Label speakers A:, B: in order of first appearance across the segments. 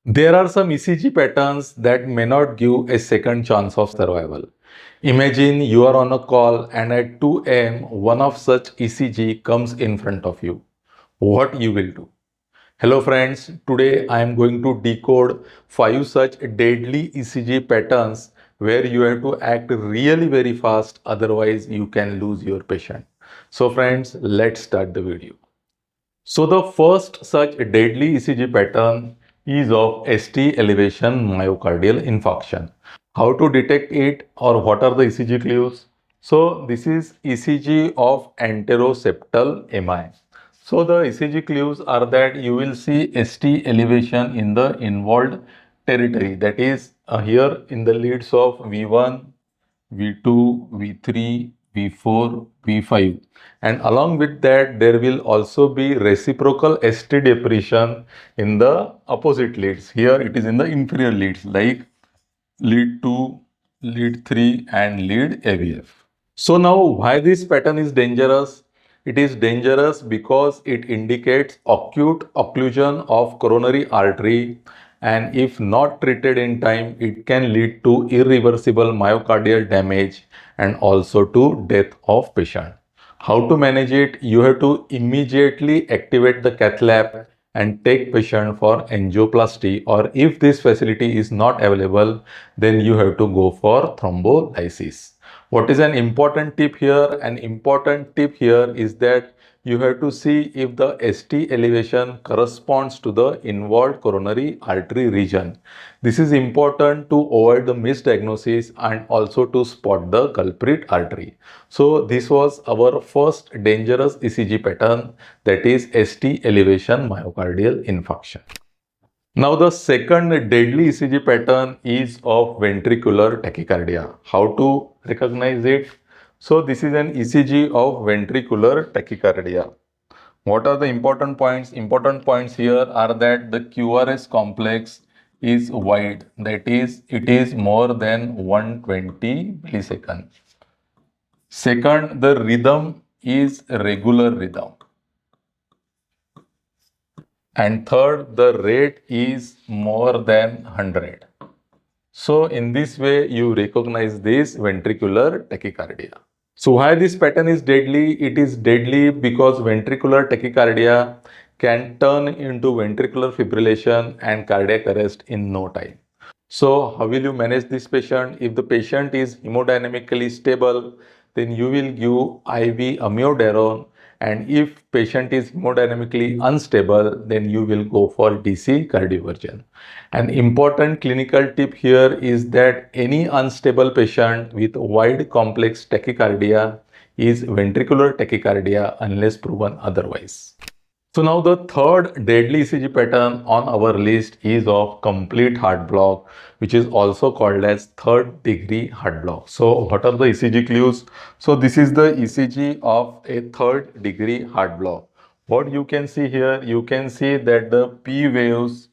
A: There are some ECG patterns that may not give a second chance of survival. Imagine you are on a call and at 2 a.m. one of such ECG comes in front of you. What you will do? Hello friends, today I am going to decode 5 such deadly ECG patterns where you have to act really very fast, otherwise you can lose your patient. So friends, let's start the video. So the first such deadly ECG pattern is of ST elevation myocardial infarction. How to detect it or what are the ECG clues? So this is ECG of anteroseptal MI. So the ECG clues are that you will see ST elevation in the involved territory, that is here in the leads of V1, V2, V3, V4, V5, and along with that there will also be reciprocal ST depression in the opposite leads. Here it is in the inferior leads like lead 2, lead 3 and lead AVF. So now why this pattern is dangerous? It is dangerous because it indicates acute occlusion of coronary artery, and if not treated in time, it can lead to irreversible myocardial damage and also to death of patient. How to manage it? You have to immediately activate the cath lab and take patient for angioplasty, or if this facility is not available, then you have to go for thrombolysis. What is an important tip here? An important tip here is that you have to see if the ST elevation corresponds to the involved coronary artery region. This is important to avoid the misdiagnosis and also to spot the culprit artery. So this was our first dangerous ECG pattern, that is ST elevation myocardial infarction. Now the second deadly ECG pattern is of ventricular tachycardia. How to recognize it? So this is an ECG of ventricular tachycardia. What are the important points? Important points here are that the QRS complex is wide, that is it is more than 120 milliseconds. Second, the rhythm is regular rhythm. And third, the rate is more than 100. So in this way, you recognize this ventricular tachycardia. So why this pattern is deadly? It is deadly because ventricular tachycardia can turn into ventricular fibrillation and cardiac arrest in no time. So how will you manage this patient? If the patient is hemodynamically stable, then you will give IV amiodarone, and if patient is hemodynamically unstable, then you will go for DC cardioversion. An important clinical tip here is that any unstable patient with wide complex tachycardia is ventricular tachycardia unless proven otherwise. So now the third deadly ECG pattern on our list is of complete heart block, which is also called as third degree heart block. So what are the ECG clues? So this is the ECG of a third degree heart block. What you can see here, you can see that the P waves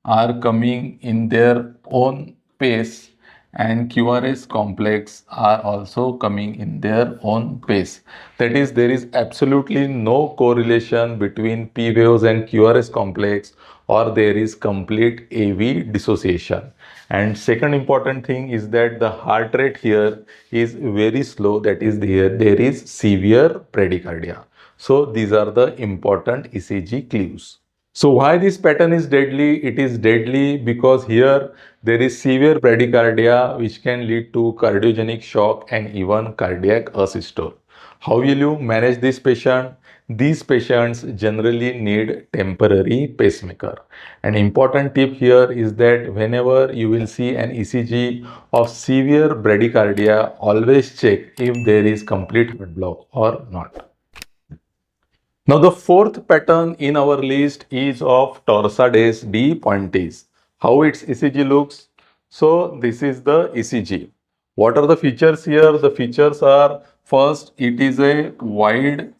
A: are coming in their own pace and QRS complex are also coming in their own pace. That is, there is absolutely no correlation between P waves and QRS complex, or there is complete AV dissociation. And second important thing is that the heart rate here is very slow, that is there is severe bradycardia. So these are the important ECG clues. So why this pattern is deadly? It is deadly because here there is severe bradycardia which can lead to cardiogenic shock and even cardiac asystole. How will you manage this patient? These patients generally need temporary pacemaker. An important tip here is that whenever you will see an ECG of severe bradycardia, always check if there is complete heart block or not. Now the fourth pattern in our list is of Torsades d pointes. How its ECG looks? So this is the ECG. What are the features here? The features are, first, it is a wide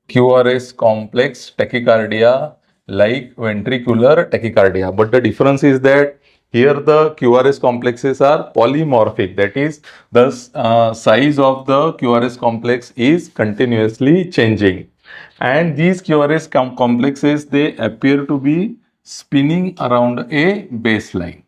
A: QRS complex tachycardia like ventricular tachycardia. But the difference is that here the QRS complexes are polymorphic, that is the size of the QRS complex is continuously changing. And these QRS complexes, they appear to be spinning around a baseline.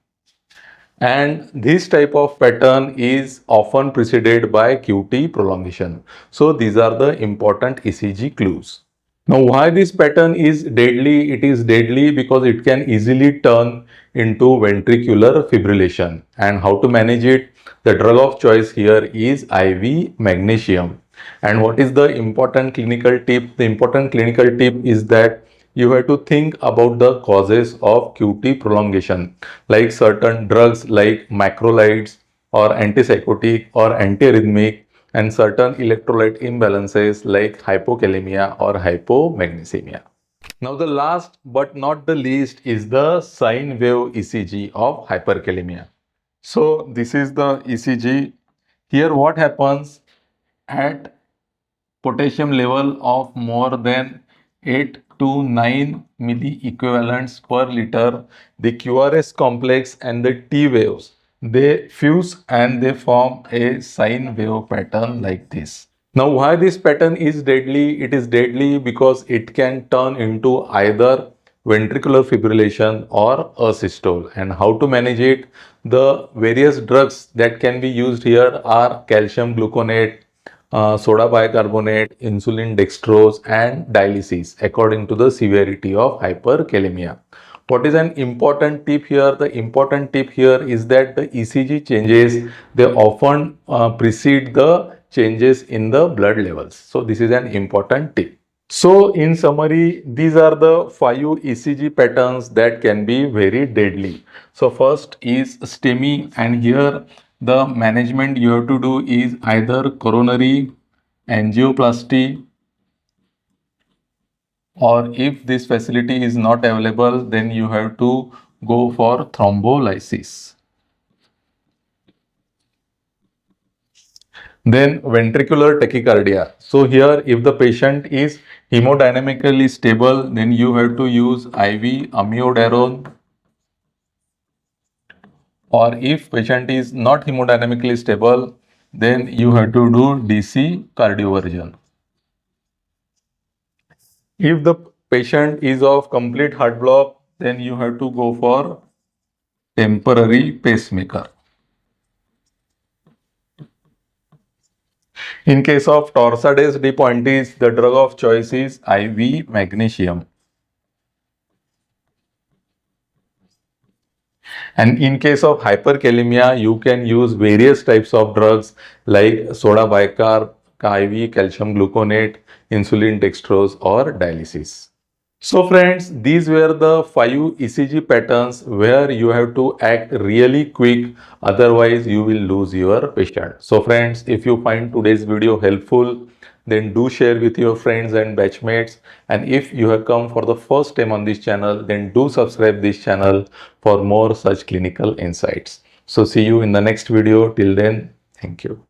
A: And this type of pattern is often preceded by QT prolongation. So these are the important ECG clues. Now, why this pattern is deadly? It is deadly because it can easily turn into ventricular fibrillation. And how to manage it? The drug of choice here is IV magnesium. And what is the important clinical tip? The important clinical tip is that you have to think about the causes of QT prolongation, like certain drugs like macrolides or antipsychotic or antiarrhythmic, and certain electrolyte imbalances like hypokalemia or hypomagnesemia. Now the last but not the least is the sine wave ECG of hyperkalemia. So this is the ECG. Here what happens at potassium level of more than 8 to 9 milliequivalents per liter, the QRS complex and the T waves, they fuse and they form a sine wave pattern like this. Now, why this pattern is deadly? It is deadly because it can turn into either ventricular fibrillation or asystole. And how to manage it? The various drugs that can be used here are calcium gluconate, soda bicarbonate, insulin dextrose, and dialysis according to the severity of hyperkalemia. What is an important tip here? The important tip here is that the ECG changes, they often precede the changes in the blood levels. So this is an important tip. So in summary, these are the 5 ECG patterns that can be very deadly. So first is STEMI, and here the management you have to do is either coronary angioplasty, or if this facility is not available, then you have to go for thrombolysis. Then ventricular tachycardia. So here if the patient is hemodynamically stable, then you have to use IV amiodarone, or if patient is not hemodynamically stable, then you have to do DC cardioversion. If the patient is of complete heart block, then you have to go for temporary pacemaker. In case of Torsades de Pointis, the drug of choice is IV magnesium. And in case of hyperkalemia, you can use various types of drugs like soda bicarb, IV calcium gluconate, insulin dextrose, or dialysis. So friends, these were the 5 ECG patterns where you have to act really quick, otherwise you will lose your patient. So friends, if you find today's video helpful, then do share with your friends and batchmates. And if you have come for the first time on this channel, then do subscribe this channel for more such clinical insights. So see you in the next video. Till then, thank you.